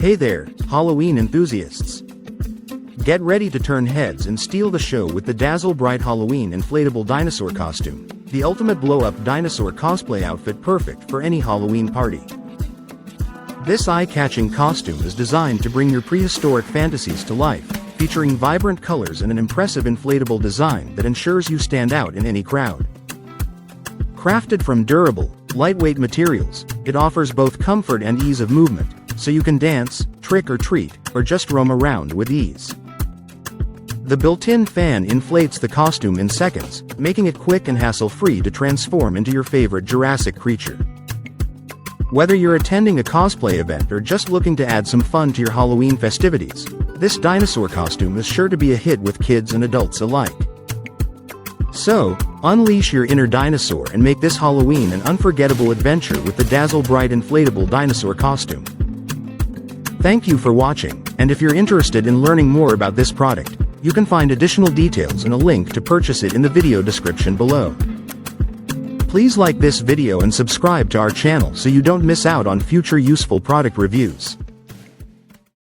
Hey there, Halloween enthusiasts! Get ready to turn heads and steal the show with the Dazzle Bright Halloween Inflatable Dinosaur costume, the ultimate blow-up dinosaur cosplay outfit perfect for any Halloween party. This eye-catching costume is designed to bring your prehistoric fantasies to life, featuring vibrant colors and an impressive inflatable design that ensures you stand out in any crowd. Crafted from durable, lightweight materials, it offers both comfort and ease of movement, so you can dance, trick or treat, or just roam around with ease. The built-in fan inflates the costume in seconds, making it quick and hassle-free to transform into your favorite Jurassic creature. Whether you're attending a cosplay event or just looking to add some fun to your Halloween festivities, this dinosaur costume is sure to be a hit with kids and adults alike. So, unleash your inner dinosaur and make this Halloween an unforgettable adventure with the Dazzle Bright Inflatable Dinosaur costume. Thank you for watching, and if you're interested in learning more about this product, you can find additional details and a link to purchase it in the video description below. Please like this video and subscribe to our channel so you don't miss out on future useful product reviews.